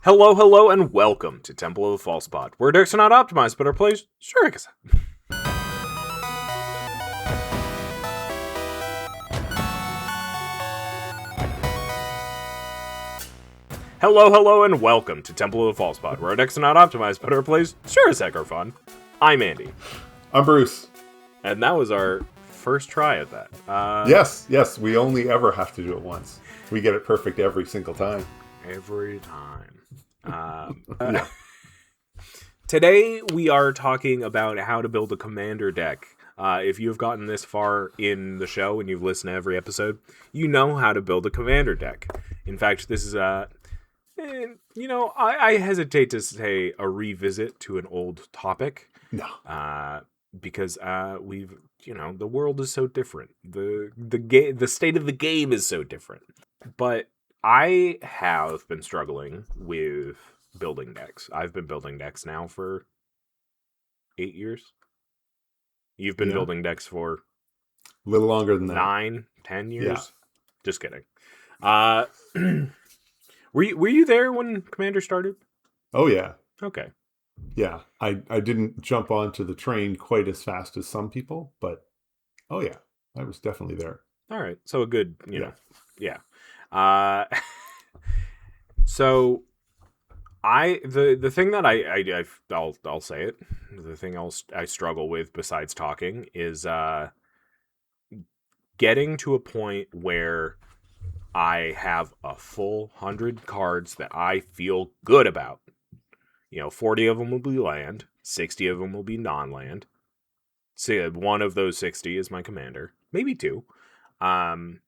Hello, hello, and welcome to Temple of the False Pod, where decks are not optimized, but are played. Sure, I guess. Hello, hello, and welcome to Temple of the False Pod, where our decks are not optimized, but our plays sure as heck are fun. I'm Andy. I'm Bruce. And that was our first try at that. Yes, we only ever have to do it once. We get it perfect every single time. Every time. Yeah. Today, we are talking about how to build a commander deck. If you've gotten this far in the show and you've listened to every episode, you know how to build a commander deck. In fact, this is I hesitate to say a revisit to an old topic. No. Because the world is so different. The state of the game is so different. But I have been struggling with building decks. I've been building decks now for 8 years. You've been building decks for a little longer than that. 9-10 years. Yeah. Just kidding. Were you there when Commander started? Oh yeah. Okay. Yeah. I didn't jump onto the train quite as fast as some people, but oh yeah, I was definitely there. All right. So a good, yeah. So the thing that I'll say it. The thing I struggle with besides talking is getting to a point where I have a full 100 cards that I feel good about. 40 of them will be land, 60 of them will be non-land. So one of those 60 is my commander, maybe two. And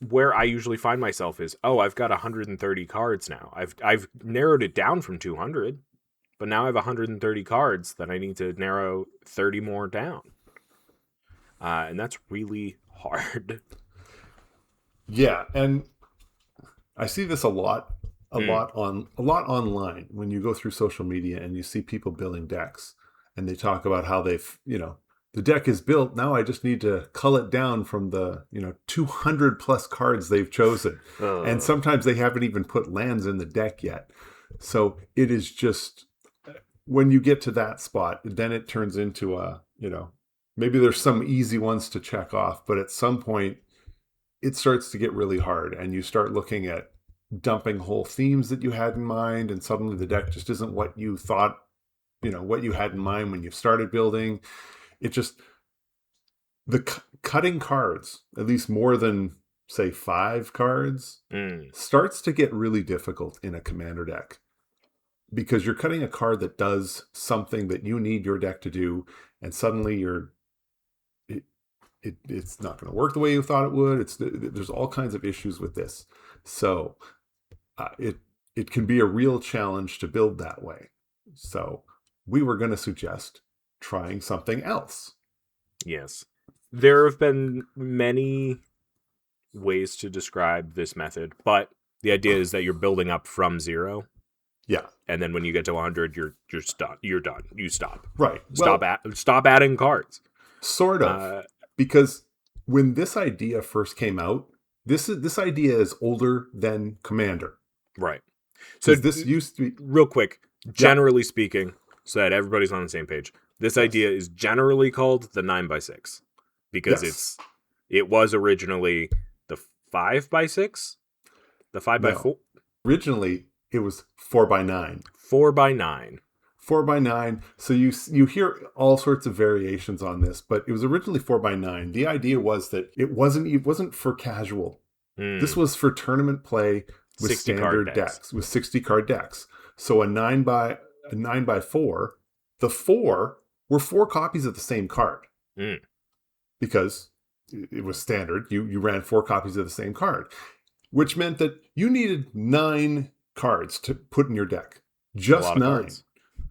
where I usually find myself is, I've got 130 cards now. I've narrowed it down from 200, but now I have 130 cards that I need to narrow 30 more down. And that's really hard. Yeah, and I see this a lot online when you go through social media and you see people building decks and they talk about how they've, the deck is built. Now I just need to cull it down from the, 200 plus cards they've chosen. And sometimes they haven't even put lands in the deck yet. So it is just, when you get to that spot, then it turns into maybe there's some easy ones to check off, but at some point it starts to get really hard and you start looking at dumping whole themes that you had in mind, and suddenly the deck just isn't what you thought, what you had in mind when you started building. It just, cutting cards, at least more than say 5 cards, starts to get really difficult in a commander deck, because you're cutting a card that does something that you need your deck to do, and suddenly it's not going to work the way you thought it would. There's all kinds of issues with this. So it can be a real challenge to build that way. So we were going to suggest trying something else. Yes. There have been many ways to describe this method, but the idea is that you're building up from 0. Yeah. And then when you get to 100, you're done. You're done. You stop. Right. Stop adding cards. Sort of. Because when this idea first came out, this idea is older than Commander. Right. So this used to be, real quick, generally speaking, so that everybody's on the same page, this idea is generally called the 9x6 because it was originally the 5x6, the 5x4. Originally, it was 4x9. 4x9. 4x9. So you hear all sorts of variations on this, but it was originally 4x9. The idea was that it wasn't for casual. This was for tournament play with standard decks, with 60 card decks. So a 9x4, the 4 were 4 copies of the same card. Because it was standard. You ran 4 copies of the same card, which meant that you needed 9 cards to put in your deck. Just 9. Cards.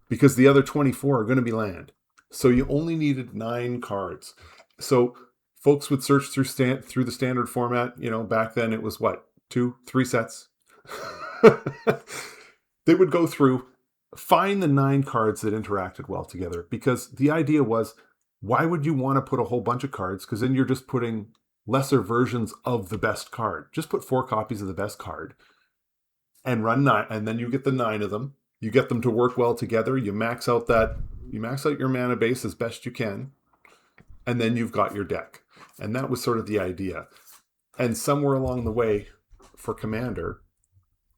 Because the other 24 are going to be land. So you only needed 9 cards. So folks would search through the standard format. Back then it was 2-3 sets. They would go through, find the 9 cards that interacted well together. Because the idea was, why would you want to put a whole bunch of cards? Because then you're just putting lesser versions of the best card. Just put 4 copies of the best card. and run 9, and then you get the 9 of them. You get them to work well together. You max out your mana base as best you can, and then you've got your deck. And that was sort of the idea. And somewhere along the way, for Commander,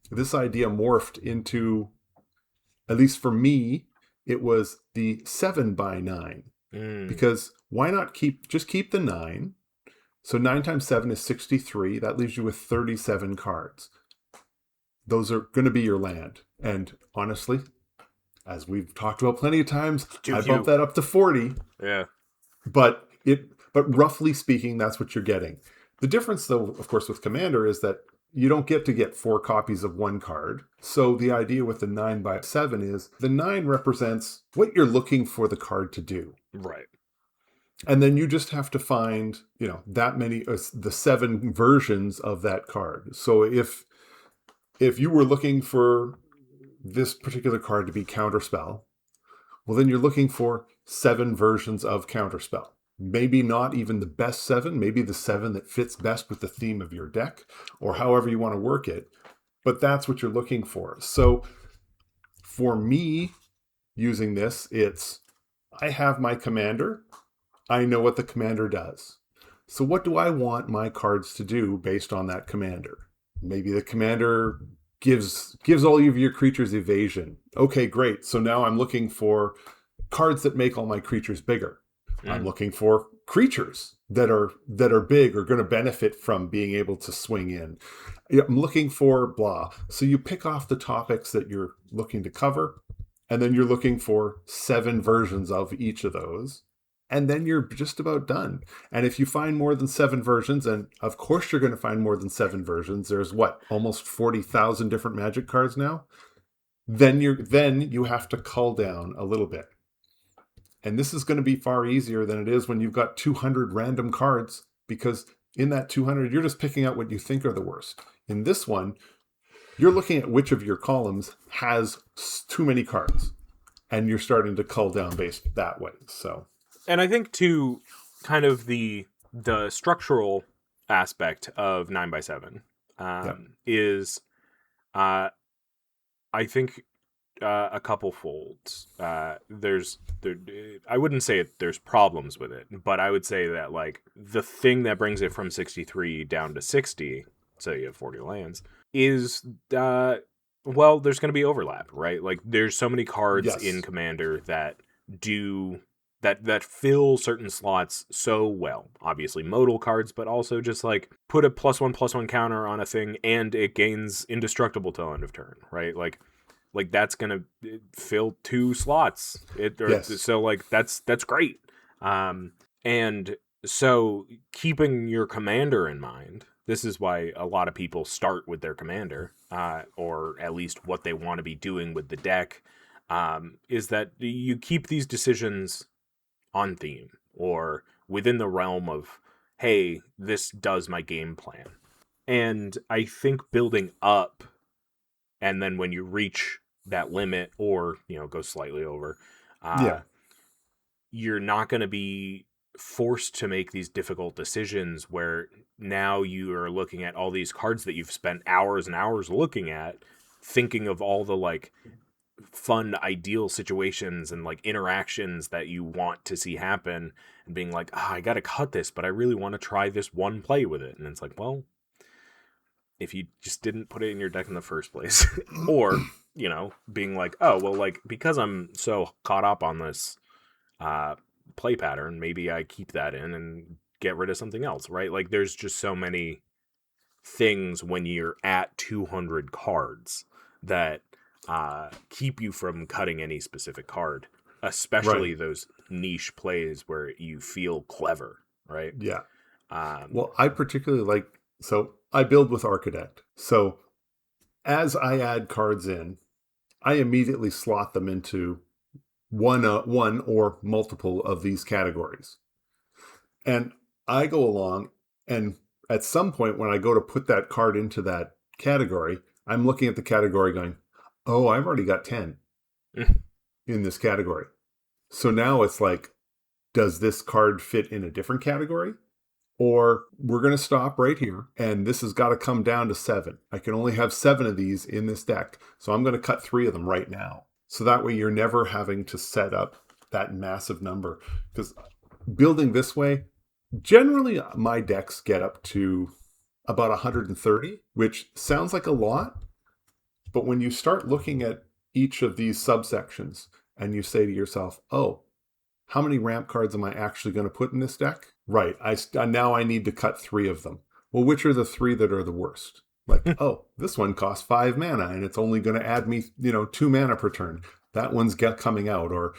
this idea morphed into, at least for me, it was the 7x9. Because why not keep the 9? So 9 times 7 is 63. That leaves you with 37 cards. Those are going to be your land. And honestly, as we've talked about plenty of times, I bumped that up to 40. Yeah. But roughly speaking, that's what you're getting. The difference, though, of course, with Commander is that you don't get 4 copies of one card. So the idea with the 9x7 is the 9 represents what you're looking for the card to do. Right. And then you just have to find, that many, the 7 versions of that card. So if you were looking for this particular card to be Counterspell, well, then you're looking for 7 versions of Counterspell. Maybe not even the best 7, maybe the 7 that fits best with the theme of your deck, or however you want to work it. But that's what you're looking for. So for me, using this, I have my commander. I know what the commander does. So what do I want my cards to do based on that commander? Maybe the commander gives all of your creatures evasion. Okay, great. So now I'm looking for cards that make all my creatures bigger. I'm looking for creatures that are big or going to benefit from being able to swing in. I'm looking for blah. So you pick off the topics that you're looking to cover, and then you're looking for 7 versions of each of those. And then you're just about done. And if you find more than 7 versions, and of course you're going to find more than 7 versions, there's almost 40,000 different Magic cards now. Then you have to cull down a little bit. And this is going to be far easier than it is when you've got 200 random cards, because in that 200, you're just picking out what you think are the worst. In this one, you're looking at which of your columns has too many cards, and you're starting to cull down based that way. So, and I think too, kind of the structural aspect of 9x7 is, I think, a couple folds. I wouldn't say there's problems with it, but I would say that like the thing that brings it from 63 down to 60, so you have 40 lands, is there's going to be overlap, right? Like there's so many cards in Commander that do that fill certain slots so well. Obviously modal cards, but also just like put a +1/+1 counter on a thing and it gains indestructible till end of turn, right? Like that's gonna fill 2 slots. So like that's great. And so keeping your commander in mind, this is why a lot of people start with their commander, or at least what they want to be doing with the deck, is that you keep these decisions on theme or within the realm of, hey, this does my game plan. And I think building up, and then when you reach that limit or, go slightly over, you're not going to be forced to make these difficult decisions where now you are looking at all these cards that you've spent hours and hours looking at, thinking of all the like fun ideal situations and like interactions that you want to see happen, and being like, I gotta cut this, but I really want to try this one play with it. And it's like, well, if you just didn't put it in your deck in the first place, or being like, oh well, like because I'm so caught up on this play pattern, maybe I keep that in and get rid of something else, right? Like there's just so many things when you're at 200 cards that keep you from cutting any specific card, especially those niche plays where you feel clever, right? Yeah. Well, I particularly so I build with Architect. So as I add cards in, I immediately slot them into one or multiple of these categories. And I go along, and at some point when I go to put that card into that category, I'm looking at the category going, oh, I've already got 10 in this category. So now it's like, does this card fit in a different category? or we're going to stop right here, and this has got to come down to 7. I can only have 7 of these in this deck, so I'm going to cut 3 of them right now. So that way you're never having to set up that massive number. Because building this way, generally my decks get up to about 130, which sounds like a lot, but when you start looking at each of these subsections and you say to yourself, oh, how many ramp cards am I actually going to put in this deck? Right. Now I need to cut 3 of them. Well, which are the 3 that are the worst? Like, oh, this one costs 5 mana and it's only going to add me, 2 mana per turn. That one's coming out. Or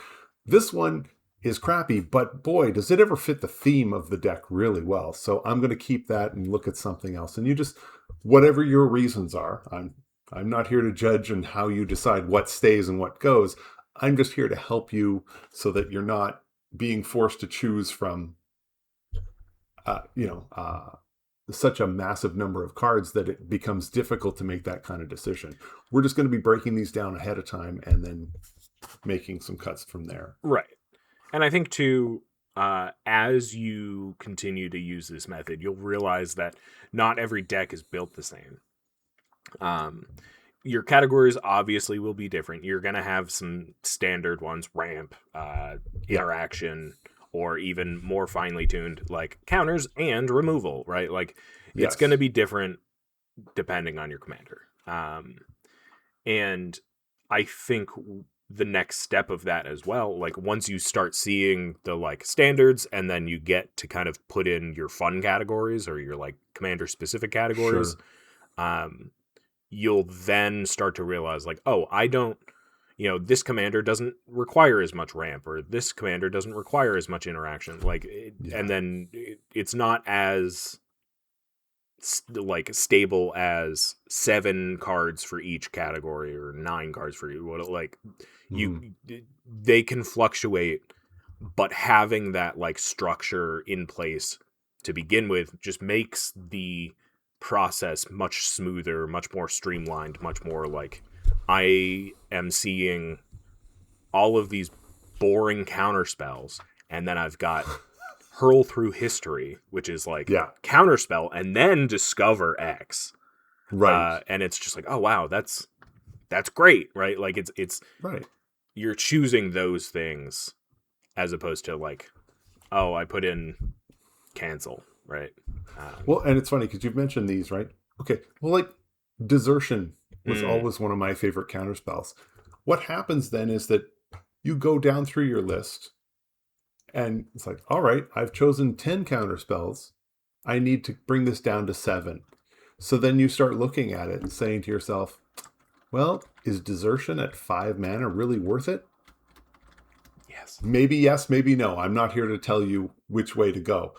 this one is crappy, but boy, does it ever fit the theme of the deck really well. So I'm going to keep that and look at something else. And you just, whatever your reasons are, I'm not here to judge and how you decide what stays and what goes. I'm just here to help you so that you're not being forced to choose from, such a massive number of cards that it becomes difficult to make that kind of decision. We're just going to be breaking these down ahead of time and then making some cuts from there. Right. And I think, too, as you continue to use this method, you'll realize that not every deck is built the same. Your categories obviously will be different. You're going to have some standard ones, ramp, interaction, or even more finely tuned, like counters and removal, right? Like, it's going to be different depending on your commander. And I think the next step of that as well, like once you start seeing the like standards and then you get to kind of put in your fun categories or your like commander specific categories, you'll then start to realize like, oh, I don't, this commander doesn't require as much ramp, or this commander doesn't require as much interaction. And then it's not as like stable as 7 cards for each category or 9 cards for you. They can fluctuate, but having that like structure in place to begin with just makes the process much smoother, much more streamlined, much more like I am seeing all of these boring counter spells, and then I've got hurl through history, which is like counterspell and then discover X. Right. And it's just like, oh wow, that's great, right? Like it's right. You're choosing those things as opposed to like, oh, I put in cancel, right? Well, and it's funny because you've mentioned these, right? Okay. Well, like desertion was always one of my favorite counterspells. What happens then is that you go down through your list and it's like, all right, I've chosen 10 counterspells. I need to bring this down to 7. So then you start looking at it and saying to yourself, well, is desertion at 5 mana really worth it? Yes, maybe no. I'm not here to tell you which way to go.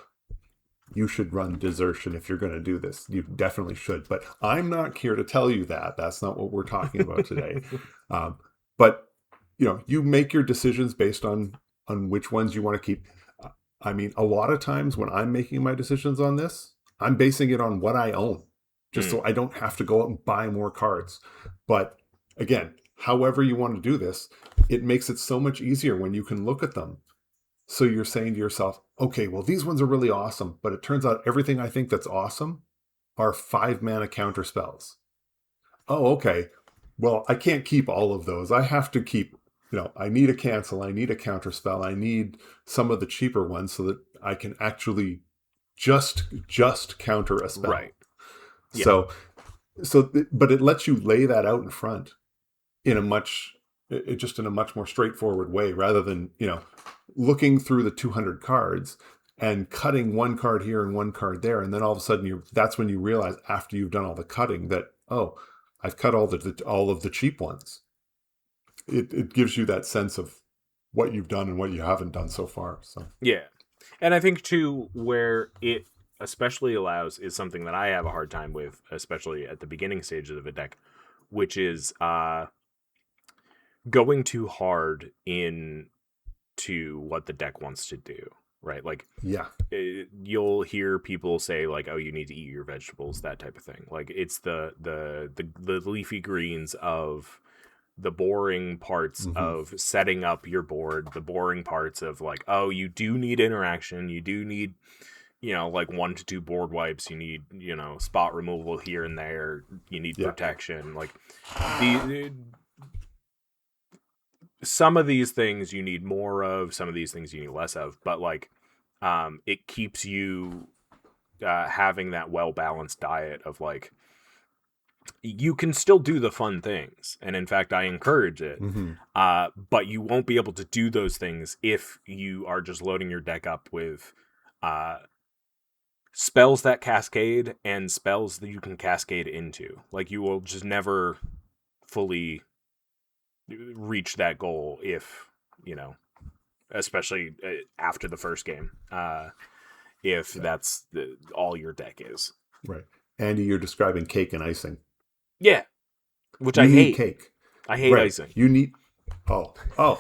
You should run desertion if you're going to do this. You definitely should. But I'm not here to tell you that. That's not what we're talking about today. But, you make your decisions based on which ones you want to keep. I mean, a lot of times when I'm making my decisions on this, I'm basing it on what I own, just so I don't have to go out and buy more cards. But again, however you want to do this, it makes it so much easier when you can look at them. So you're saying to yourself, okay, well, these ones are really awesome, but it turns out everything I think that's awesome are 5 mana counter spells. Oh, okay. Well, I can't keep all of those. I have to keep, I need a cancel. I need a counter spell. I need some of the cheaper ones so that I can actually just counter a spell. Right. Yeah. But it lets you lay that out in front in a much more straightforward way, rather than, looking through the 200 cards and cutting one card here and one card there. And then all of a sudden that's when you realize after you've done all the cutting that, oh, I've cut all of the cheap ones. It gives you that sense of what you've done and what you haven't done so far. So yeah. And I think too, where it especially allows is something that I have a hard time with, especially at the beginning stages of a deck, which is going too hard into what the deck wants to do, right? Like, you'll hear people say like, oh, you need to eat your vegetables, that type of thing. Like, it's the leafy greens of the boring parts of setting up your board, the boring parts of like, oh, you do need interaction, you do need like 1 to 2 board wipes. You need, spot removal here and there. You need Yeah. protection. Like the some of these things you need more of, some of these things you need less of. But like, it keeps you having that well balanced diet of like you can still do the fun things, and in fact, I encourage it. Mm-hmm. But you won't be able to do those things if you are just loading your deck up with uh, spells that cascade and spells that you can cascade into. Like you will just never fully reach that goal if especially after the first game, if Yeah. that's all your deck is. Right. Andy, you're describing cake and icing. Yeah, which I You need hate. cake. I hate Right. icing. You need. Oh.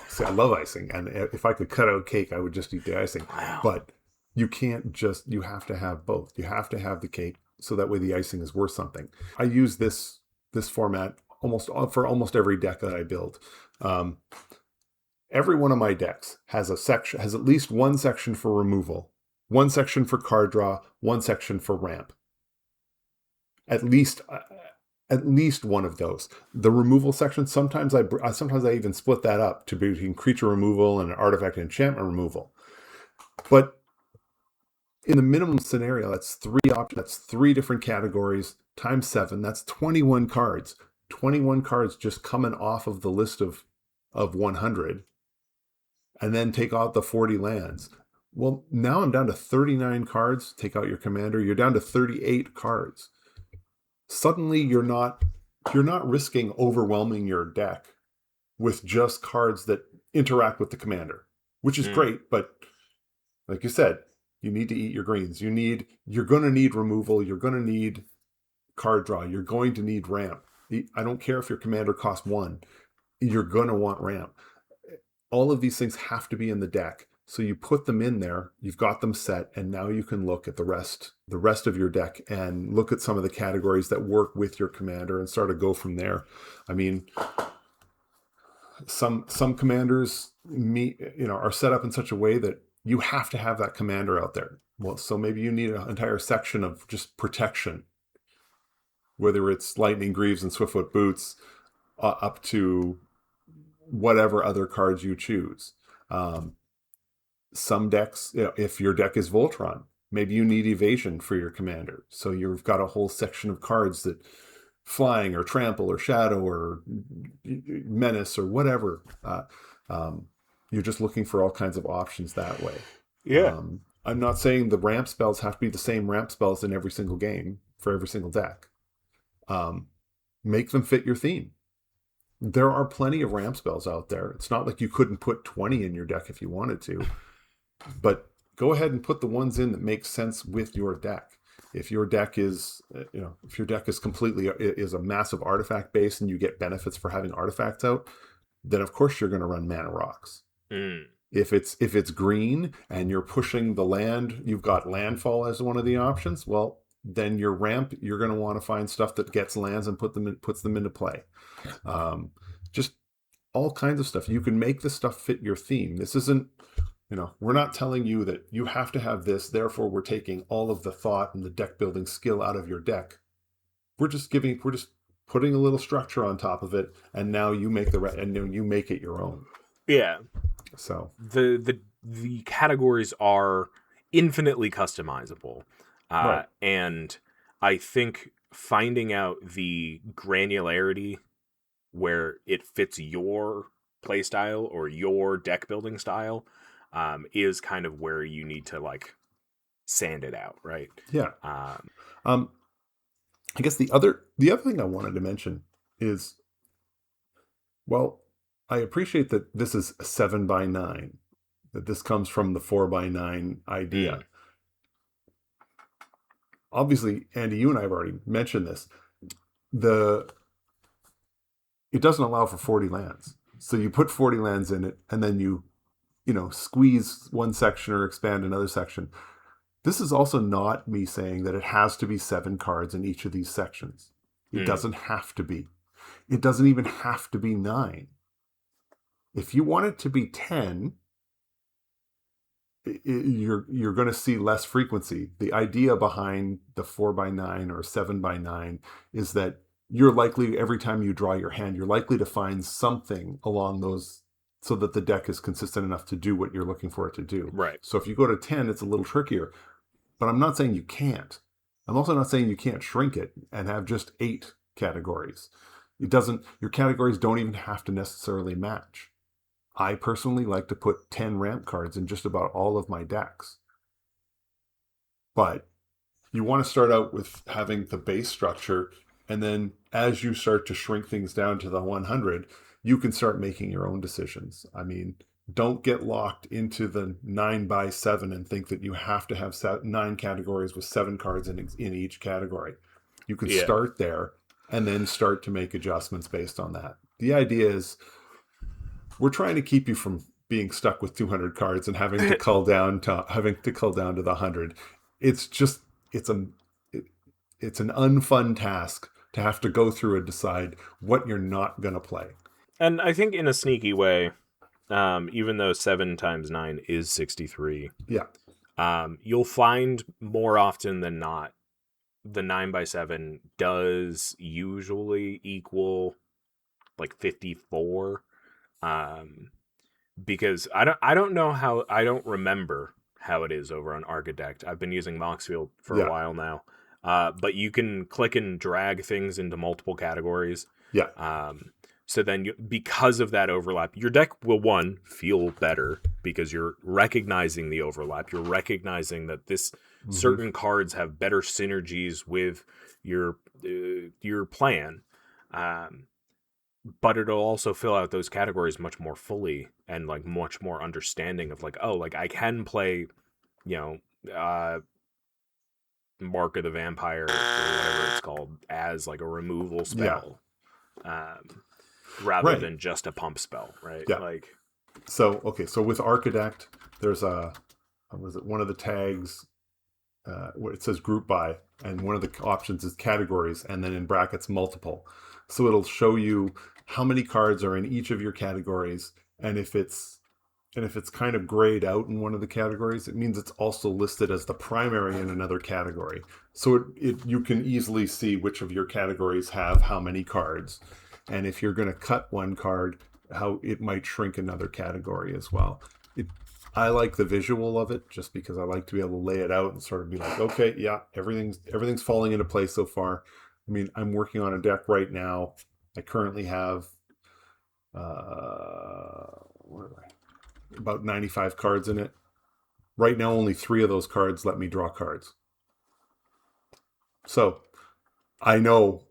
See, I love icing, and if I could cut out cake, I would just eat the icing. Wow. But you can't just. You have to have both. You have to have the cake, so that way the icing is worth something. I use this format almost every deck that I build. Um, every one of my decks has at least one section for removal, one section for card draw, one section for ramp. At least one of those. The removal section, sometimes I even split that up to between creature removal and artifact and enchantment removal. But in the minimum scenario, that's 3 options. That's 3 different categories times 7. That's 21 cards. 21 cards just coming off of the list of 100, and then take out the 40 lands. Well, now I'm down to 39 cards. Take out your commander. You're down to 38 cards. Suddenly you're not risking overwhelming your deck with just cards that interact with the commander, which is great, but like you said, you need to eat your greens. You're going to need removal, you're going to need card draw, you're going to need ramp. I don't care if your commander costs 1, you're going to want ramp. All of these things have to be in the deck. So you put them in there, you've got them set, and now you can look at the rest of your deck and look at some of the categories that work with your commander and start to go from there. I mean, some commanders are set up in such a way that you have to have that commander out there. Well, so maybe you need an entire section of just protection, whether it's Lightning Greaves and Swiftfoot Boots, up to whatever other cards you choose. Some decks, if your deck is Voltron, maybe you need evasion for your commander. So you've got a whole section of cards that flying or trample or shadow or menace or whatever. You're just looking for all kinds of options that way. Yeah. I'm not saying the ramp spells have to be the same ramp spells in every single game for every single deck. Make them fit your theme. There are plenty of ramp spells out there. It's not like you couldn't put 20 in your deck if you wanted to. But go ahead and put the ones in that make sense with your deck. If your deck is, completely is a massive artifact base and you get benefits for having artifacts out, then of course you're going to run mana rocks. If it's green and you're pushing the land, you've got landfall as one of the options. Well, then your ramp, you're going to want to find stuff that gets lands and puts them into play. Just all kinds of stuff. You can make the stuff fit your theme. This isn't. We're not telling you that you have to have this, therefore we're taking all of the thought and the deck building skill out of your deck. We're just putting a little structure on top of it, and now you make you make it your own. Yeah. So the categories are infinitely customizable. Right. And I think finding out the granularity where it fits your play style or your deck building style is kind of where you need to like sand it out, right? Yeah. I guess the other thing I wanted to mention is, well, I appreciate that this is a 7x9, that this comes from the 4x9 idea. Obviously, Andy, you and I have already mentioned this. It doesn't allow for 40 lands. So you put 40 lands in it, and then you squeeze one section or expand another section. This is also not me saying that it has to be 7 cards in each of these sections. It doesn't have to be. It doesn't even have to be 9. If you want it to be 10, you're going to see less frequency. The idea behind the 4x9 or 7x9 is that you're likely, every time you draw your hand, you're likely to find something along those, so that the deck is consistent enough to do what you're looking for it to do. Right. So if you go to 10, it's a little trickier. But I'm not saying you can't. I'm also not saying you can't shrink it and have just 8 categories. Your categories don't even have to necessarily match. I personally like to put 10 ramp cards in just about all of my decks. But you want to start out with having the base structure, and then as you start to shrink things down to the 100, you can start making your own decisions. I mean, don't get locked into the 9x7 and think that you have to have 9 categories with 7 cards in each category. You can start there and then start to make adjustments based on that. The idea is, we're trying to keep you from being stuck with 200 cards and having to cull down to the 100. It's an unfun task to have to go through and decide what you're not going to play. And I think in a sneaky way, even though 7 times 9 is 63, you'll find more often than not the 9x7 does usually equal like 54. Because I don't know how, I don't remember how it is over on Architect. I've been using Moxfield for a while now. But you can click and drag things into multiple categories. So then because of that overlap, your deck will, one, feel better because you're recognizing the overlap. You're recognizing that this certain cards have better synergies with your plan. But it'll also fill out those categories much more fully and like much more understanding of like, oh, like I can play, Mark of the Vampire or whatever it's called as like a removal spell, rather than just a pump spell, right? So with Architect, there's one of the tags where it says group by, and one of the options is categories, and then in brackets multiple. So it'll show you how many cards are in each of your categories, and if it's kind of grayed out in one of the categories, it means it's also listed as the primary in another category. So you can easily see which of your categories have how many cards, and if you're going to cut one card, how it might shrink another category as well. I like the visual of it just because I like to be able to lay it out and sort of be like, okay, yeah, everything's falling into place so far. I mean, I'm working on a deck right now. I currently have about 95 cards in it. Right now, only 3 of those cards let me draw cards. So I know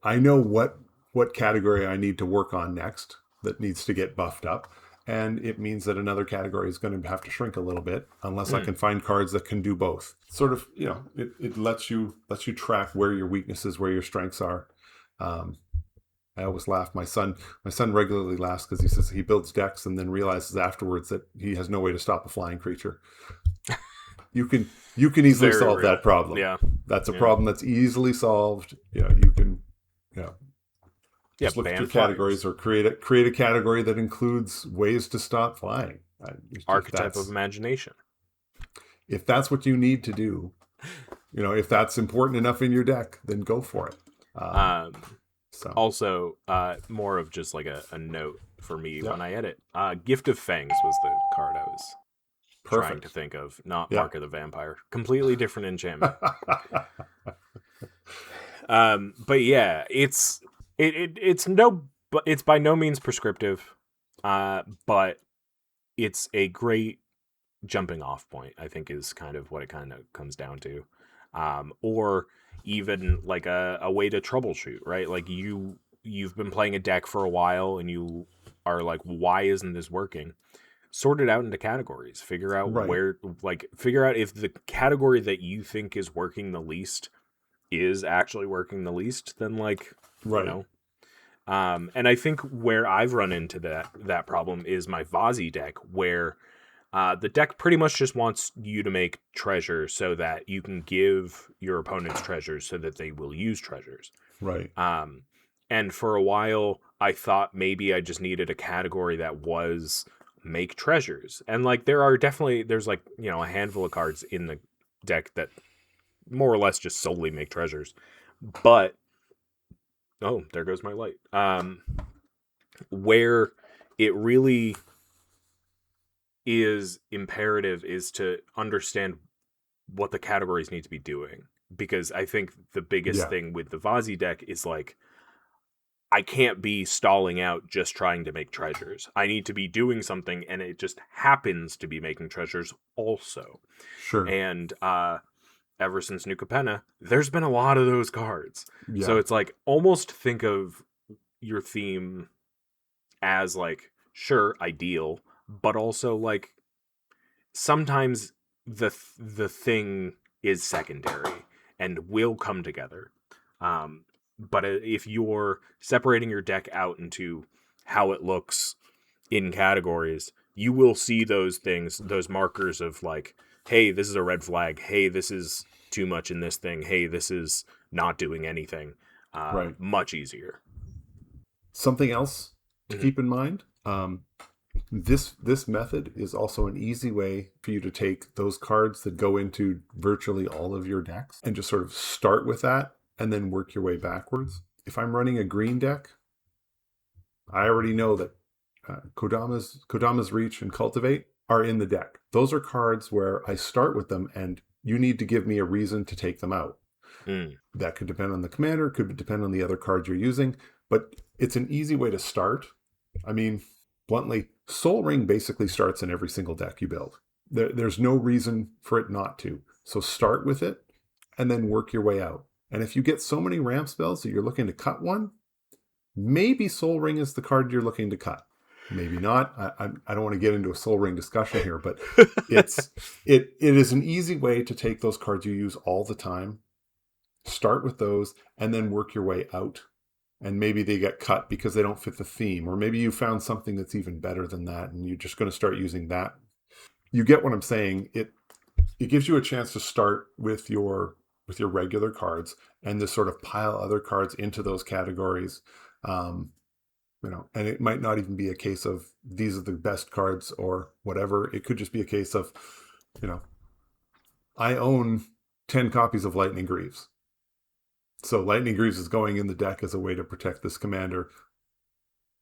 what category I need to work on next that needs to get buffed up. And it means that another category is going to have to shrink a little bit unless I can find cards that can do both. Sort of, it lets you track where your weaknesses, where your strengths are. I always laugh. My son regularly laughs because he says he builds decks and then realizes afterwards that he has no way to stop a flying creature. You can easily solve that problem. Yeah, that's a problem that's easily solved. You can just look at your categories or create a category that includes ways to stop flying. Archetype of imagination. If that's what you need to do, if that's important enough in your deck, then go for it. Also, more of just like a note for me when I edit. Gift of Fangs was the card I was trying to think of, not Mark of the Vampire. Completely different enchantment. But yeah, it's by no means prescriptive, but it's a great jumping off point, I think, is kind of what it kind of comes down to. Or even like a way to troubleshoot, right? Like you've been playing a deck for a while and you are like, why isn't this working? Sort it out into categories. Figure out figure out if the category that you think is working the least is actually working the least, then and I think where I've run into that problem is my Vazi deck, where the deck pretty much just wants you to make treasures so that you can give your opponents treasures so that they will use treasures. Right. And for a while, I thought maybe I just needed a category that was make treasures. And like there's like, you know, a handful of cards in the deck that more or less just solely make treasures. But oh, there goes my light. Where it really is imperative is to understand what the categories need to be doing. Because I think the biggest thing with the Vazi deck is like, I can't be stalling out just trying to make treasures. I need to be doing something, and it just happens to be making treasures also. Sure. And ever since New Capenna, there's been a lot of those cards. Yeah. So it's like, almost think of your theme as like, sure, ideal, but also like sometimes the thing is secondary and will come together. But if you're separating your deck out into how it looks in categories, you will see those things, those markers of like, hey, this is a red flag. Hey, this is too much in this thing. Hey, this is not doing anything. Right. Much easier. Something else to keep in mind. This method is also an easy way for you to take those cards that go into virtually all of your decks and just sort of start with that and then work your way backwards. If I'm running a green deck, I already know that Kodama's Reach and Cultivate are in the deck. Those are cards where I start with them and you need to give me a reason to take them out. That could depend on the commander, could depend on the other cards you're using, but it's an easy way to start. I mean, bluntly, Soul Ring basically starts in every single deck you build. There's no reason for it not to. So start with it and then work your way out. And if you get so many ramp spells that you're looking to cut one, maybe Soul Ring is the card you're looking to cut. Maybe not. I don't want to get into a Soul Ring discussion here, but it is an easy way to take those cards you use all the time, start with those, and then work your way out. And maybe they get cut because they don't fit the theme, or maybe you found something that's even better than that, and you're just going to start using that. You get what I'm saying? It gives you a chance to start with your regular cards and to sort of pile other cards into those categories. And it might not even be a case of these are the best cards or whatever. It could just be a case of, I own 10 copies of Lightning Greaves. So Lightning Greaves is going in the deck as a way to protect this commander,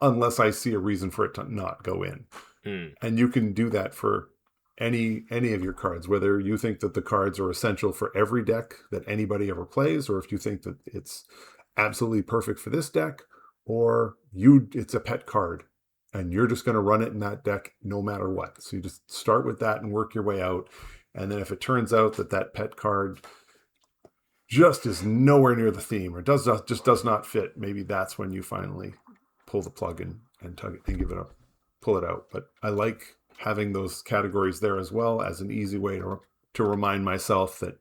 unless I see a reason for it to not go in. And you can do that for any of your cards, whether you think that the cards are essential for every deck that anybody ever plays, or if you think that it's absolutely perfect for this deck, or it's a pet card and you're just going to run it in that deck no matter what. So you just start with that and work your way out. And then if it turns out that pet card just is nowhere near the theme or does not fit, maybe that's when you finally pull the plug and tug it and give it up, pull it out. But I like having those categories there as well as an easy way to remind myself that,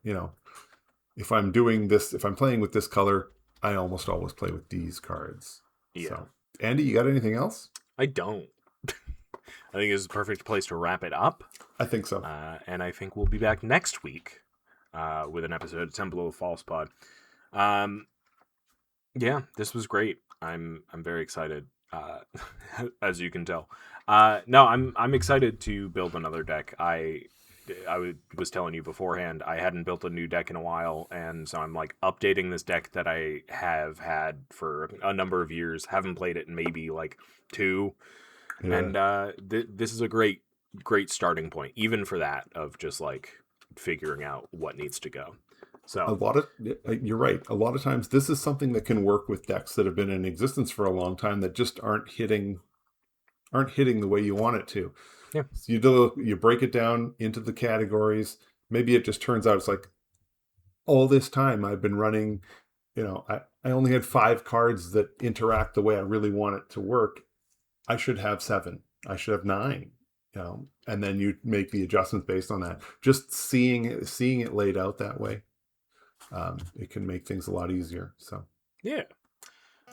if I'm doing this, if I'm playing with this color, I almost always play with these cards. Yeah. So, Andy, you got anything else? I don't. I think this is a perfect place to wrap it up. I think so. And I think we'll be back next week with an episode of Temple of False Pod. Yeah, this was great. I'm very excited, as you can tell. No, I'm excited to build another deck. I was telling you beforehand, I hadn't built a new deck in a while, and so I'm like updating this deck that I have had for a number of years. Haven't played it in maybe like 2, and this is a great starting point, even for that, of just like figuring out what needs to go. So you're right. A lot of times, this is something that can work with decks that have been in existence for a long time that just aren't hitting the way you want it to. Yeah. So you break it down into the categories. Maybe it just turns out it's like, all this time I've been running, I only had 5 cards that interact the way I really want it to work. I should have 7. I should have 9. And then you make the adjustments based on that. Just seeing it laid out that way, it can make things a lot easier. So yeah.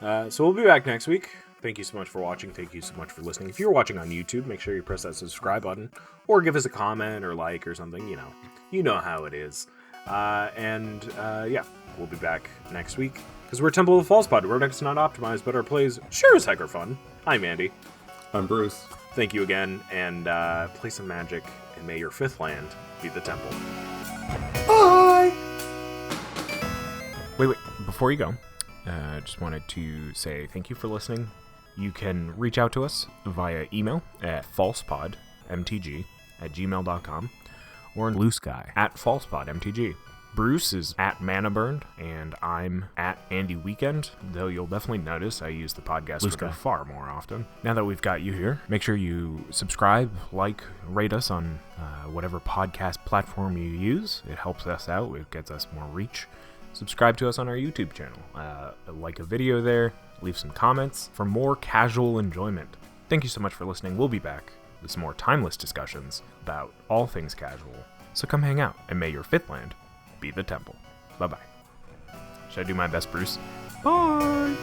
So we'll be back next week. Thank you so much for watching. Thank you so much for listening. If you're watching on YouTube, make sure you press that subscribe button or give us a comment or like or something. You know how it is. Yeah, we'll be back next week because we're Temple of the False Pod. Our deck's not optimized, but our plays sure as heck are fun. I'm Andy. I'm Bruce. Thank you again, and play some magic, and may your fifth land be the temple. Bye! Wait, before you go, just wanted to say thank you for listening. You can reach out to us via email at falsepodmtg@gmail.com or in Blue Sky at falsepodmtg. Bruce is at Manaburned, and I'm at Andy Weekend, though you'll definitely notice I use the podcast Twitter far more often. Now that we've got you here, make sure you subscribe, like, rate us on whatever podcast platform you use. It helps us out. It gets us more reach. Subscribe to us on our YouTube channel. Like a video there. Leave some comments for more casual enjoyment. Thank you so much for listening. We'll be back with some more timeless discussions about all things casual. So come hang out, and may your fifth land be the temple. Bye-bye. Should I do my best, Bruce? Bye!